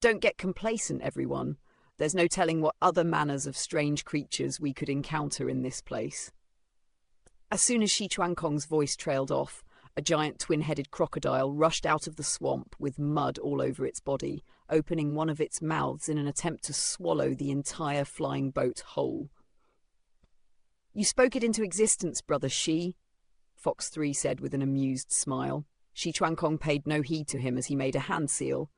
Don't get complacent, everyone. There's no telling what other manners of strange creatures we could encounter in this place. As soon as Shi Chuankong's voice trailed off, a giant twin-headed crocodile rushed out of the swamp with mud all over its body, opening one of its mouths in an attempt to swallow the entire flying boat whole. "You spoke it into existence, Brother Shi," Fox 3 said with an amused smile. Shi Chuankong paid no heed to him as he made a hand seal,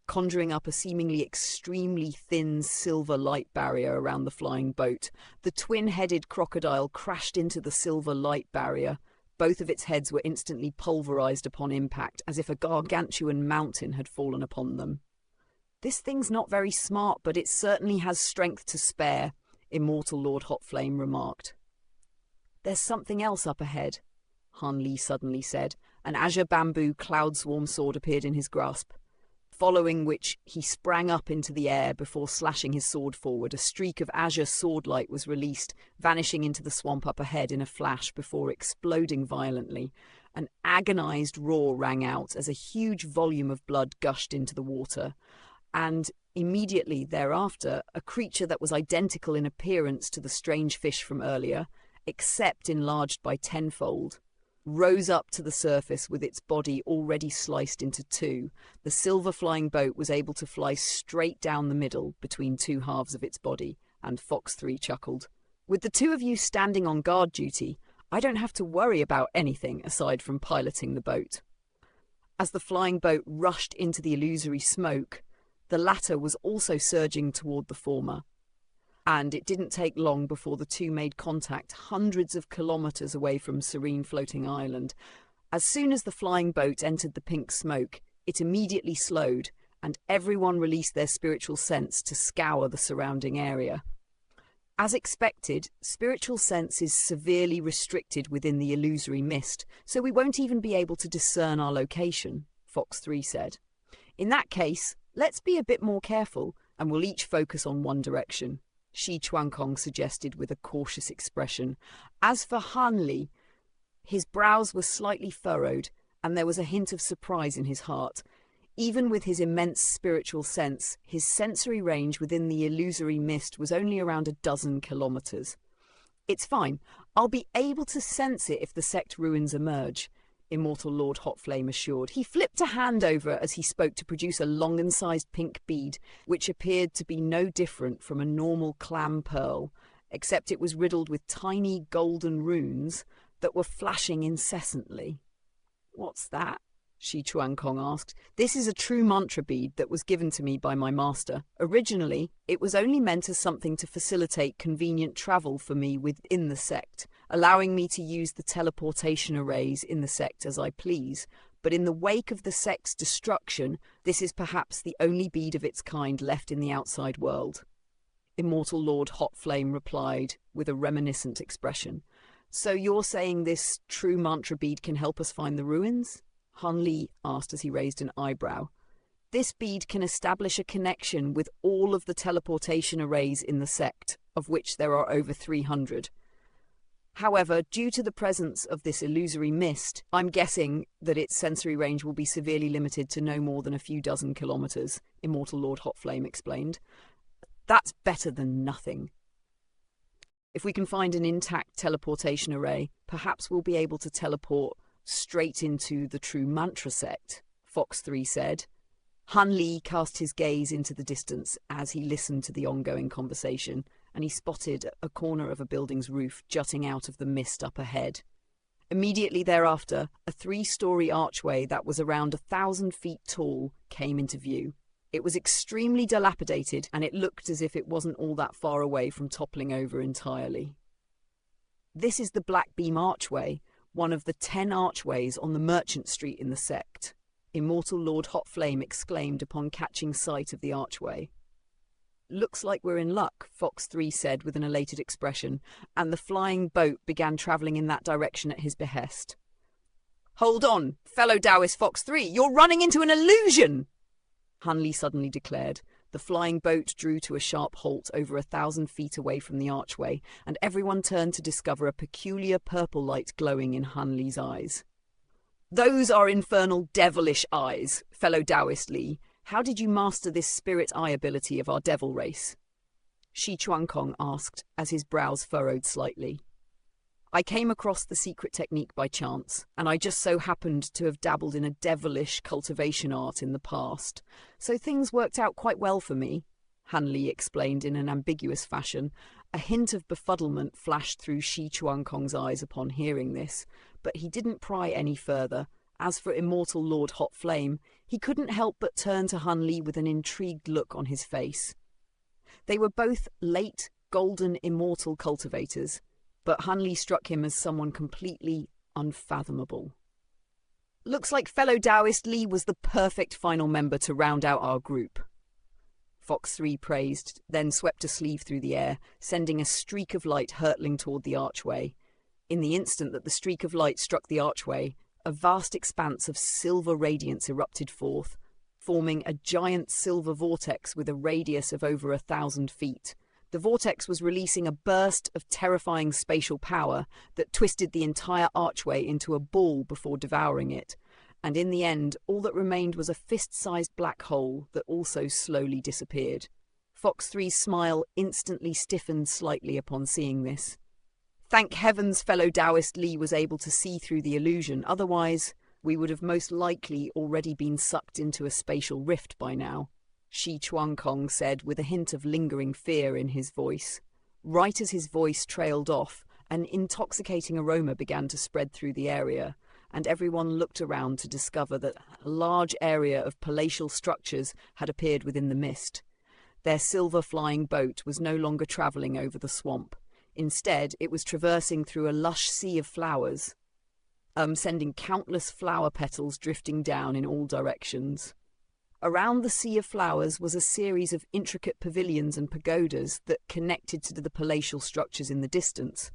conjuring up a seemingly extremely thin silver light barrier around the flying boat. The twin-headed crocodile crashed into the silver light barrier. Both of its heads were instantly pulverized upon impact, as if a gargantuan mountain had fallen upon them. "This thing's not very smart, but it certainly has strength to spare," Immortal Lord Hotflame remarked. "There's something else up ahead," Han Li suddenly said. An azure bamboo cloud swarm sword appeared in his grasp, following which he sprang up into the air before slashing his sword forward. A streak of azure sword light was released, vanishing into the swamp up ahead in a flash before exploding violently. An agonized roar rang out as a huge volume of blood gushed into the water, and immediately thereafter, a creature that was identical in appearance to the strange fish from earlier, except enlarged by tenfold, rose up to the surface with its body already sliced into two. The silver flying boat was able to fly straight down the middle between two halves of its body, and Fox 3 chuckled. "With the two of you standing on guard duty, I don't have to worry about anything aside from piloting the boat." As the flying boat rushed into the illusory smoke, the latter was also surging toward the former. And it didn't take long before the two made contact hundreds of kilometers away from Serene Floating Island. As soon as the flying boat entered the pink smoke, it immediately slowed, and everyone released their spiritual sense to scour the surrounding area. As expected, spiritual sense is severely restricted within the illusory mist, so we won't even be able to discern our location, Fox 3 said. "In that case, let's be a bit more careful, and we'll each focus on one direction," Shi Chuankong suggested with a cautious expression. As for Han Li, his brows were slightly furrowed, and there was a hint of surprise in his heart. Even with his immense spiritual sense, his sensory range within the illusory mist was only around 12 kilometers. "It's fine. I'll be able to sense it if the sect ruins emerge," Immortal Lord Hotflame assured. He flipped a hand over as he spoke to produce a Longan-sized pink bead, which appeared to be no different from a normal clam pearl, except it was riddled with tiny golden runes that were flashing incessantly. "What's that?" Shi Chuankong asked. "This is a true mantra bead that was given to me by my master. Originally, it was only meant as something to facilitate convenient travel for me within the sect, allowing me to use the teleportation arrays in the sect as I please. But in the wake of the sect's destruction, this is perhaps the only bead of its kind left in the outside world." Immortal Lord Hotflame replied with a reminiscent expression. "So you're saying this true mantra bead can help us find the ruins?" Han Li asked as he raised an eyebrow. "This bead can establish a connection with all of the teleportation arrays in the sect, of which there are over 300. However, due to the presence of this illusory mist, I'm guessing that its sensory range will be severely limited to no more than a few dozen kilometers," Immortal Lord Hotflame explained. "That's better than nothing. If we can find an intact teleportation array, perhaps we'll be able to teleport straight into the true mantra sect," Fox 3 said. Han Li cast his gaze into the distance as he listened to the ongoing conversation, and he spotted a corner of a building's roof jutting out of the mist up ahead. Immediately thereafter, a 3-story archway that was around 1,000 feet tall came into view. It was extremely dilapidated, and it looked as if it wasn't all that far away from toppling over entirely. "This is the Black Beam Archway, one of the 10 archways on the Merchant Street in the sect," Immortal Lord Hotflame exclaimed upon catching sight of the archway. "Looks like we're in luck," Fox 3 said with an elated expression, and the flying boat began travelling in that direction at his behest. "Hold on, fellow Taoist Fox 3, you're running into an illusion!" Han Li suddenly declared. The flying boat drew to a sharp halt over 1,000 feet away from the archway, and everyone turned to discover a peculiar purple light glowing in Han Li's eyes. "Those are infernal devilish eyes, fellow Taoist Li," How did you master this spirit eye ability of our devil race? Xianxia asked as his brows furrowed slightly. I came across the secret technique by chance, and I just so happened to have dabbled in a devilish cultivation art in the past, so things worked out quite well for me, Han Li explained in an ambiguous fashion. A hint of befuddlement flashed through Xianxia's eyes upon hearing this, but he didn't pry any further. As for Immortal Lord Hot Flame, he couldn't help but turn to Han Li with an intrigued look on his face. They were both late, golden immortal cultivators, but Han Li struck him as someone completely unfathomable. Looks like fellow Taoist Li was the perfect final member to round out our group, Fox 3 praised, then swept a sleeve through the air, sending a streak of light hurtling toward the archway. In the instant that the streak of light struck the archway, a vast expanse of silver radiance erupted forth, forming a giant silver vortex with a radius of over 1,000 feet. The vortex was releasing a burst of terrifying spatial power that twisted the entire archway into a ball before devouring it, and in the end, all that remained was a fist-sized black hole that also slowly disappeared. Fox 3's smile instantly stiffened slightly upon seeing this. Thank heavens fellow Taoist Li was able to see through the illusion, otherwise we would have most likely already been sucked into a spatial rift by now, Xianxia said with a hint of lingering fear in his voice. Right as his voice trailed off, an intoxicating aroma began to spread through the area, and everyone looked around to discover that a large area of palatial structures had appeared within the mist. Their silver flying boat was no longer travelling over the swamp. Instead, it was traversing through a lush sea of flowers, sending countless flower petals drifting down in all directions. Around the sea of flowers was a series of intricate pavilions and pagodas that connected to the palatial structures in the distance,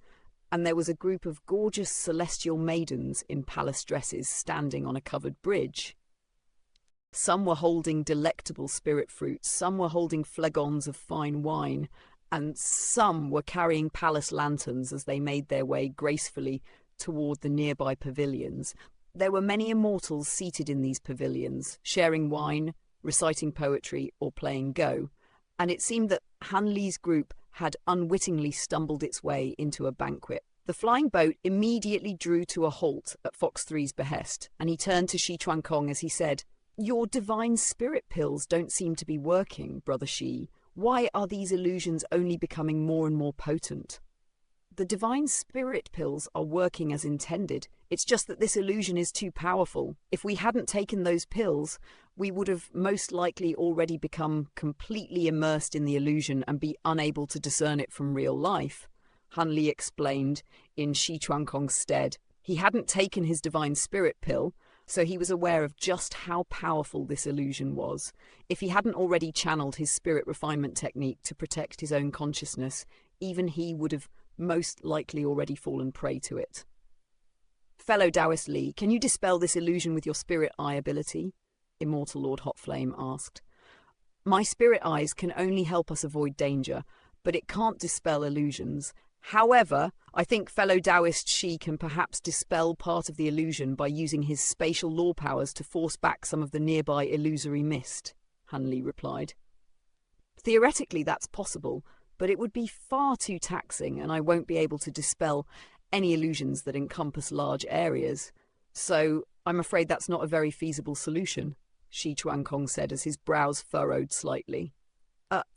and there was a group of gorgeous celestial maidens in palace dresses standing on a covered bridge. Some were holding delectable spirit fruits, some were holding flagons of fine wine, and some were carrying palace lanterns as they made their way gracefully toward the nearby pavilions. There were many immortals seated in these pavilions, sharing wine, reciting poetry, or playing Go, and it seemed that Han Li's group had unwittingly stumbled its way into a banquet. The flying boat immediately drew to a halt at Fox 3's behest, and he turned to Xianxia as he said, "Your divine spirit pills don't seem to be working, Brother Xi. Why are these illusions only becoming more and more potent?" "The divine spirit pills are working as intended. It's just that this illusion is too powerful. If we hadn't taken those pills, we would have most likely already become completely immersed in the illusion and be unable to discern it from real life," Han Li explained in Xianxia's stead. He hadn't taken his divine spirit pill, so he was aware of just how powerful this illusion was. If he hadn't already channeled his spirit refinement technique to protect his own consciousness, even he would have most likely already fallen prey to it. "Fellow Taoist Li, can you dispel this illusion with your spirit eye ability?" Immortal Lord Hot Flame asked. "My spirit eyes can only help us avoid danger, but it can't dispel illusions. However, I think fellow Taoist Xi can perhaps dispel part of the illusion by using his spatial law powers to force back some of the nearby illusory mist," Han Li replied. "Theoretically that's possible, but it would be far too taxing, and I won't be able to dispel any illusions that encompass large areas. So I'm afraid that's not a very feasible solution," Xianxia said as his brows furrowed slightly.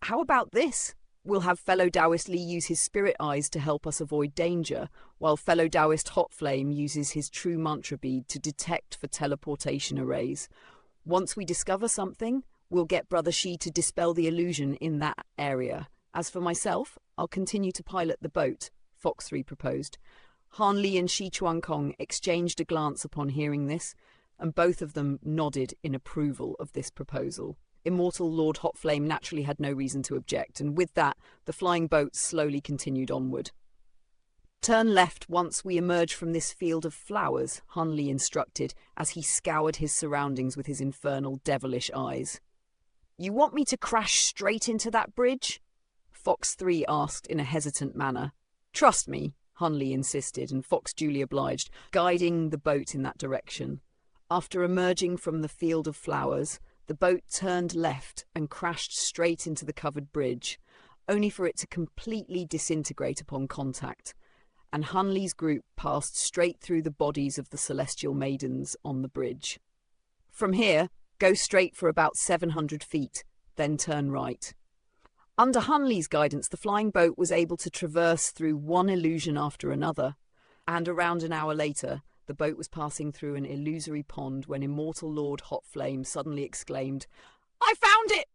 How about this? We'll have fellow Taoist Li use his spirit eyes to help us avoid danger, while fellow Taoist Hot Flame uses his true mantra bead to detect for teleportation arrays. Once we discover something, we'll get Brother Xi to dispel the illusion in that area. As for myself, I'll continue to pilot the boat," Fox 3 proposed. Han Li and Xianxia exchanged a glance upon hearing this, and both of them nodded in approval of this proposal. Immortal Lord Hot Flame naturally had no reason to object, and with that, the flying boat slowly continued onward. "Turn left once we emerge from this field of flowers," Han Li instructed as he scoured his surroundings with his infernal devilish eyes. "You want me to crash straight into that bridge?" Fox 3 asked in a hesitant manner. "Trust me," Han Li insisted, and Fox duly obliged, guiding the boat in that direction. After emerging from the field of flowers, the The boat turned left and crashed straight into the covered bridge, only for it to completely disintegrate upon contact, and Hunley's group passed straight through the bodies of the Celestial Maidens on the bridge. From here, go straight for about 700 feet, then turn right. Under Hunley's guidance, the flying boat was able to traverse through one illusion after another, and around an hour later, the boat was passing through an illusory pond when Immortal Lord Hotflame suddenly exclaimed, "I found it!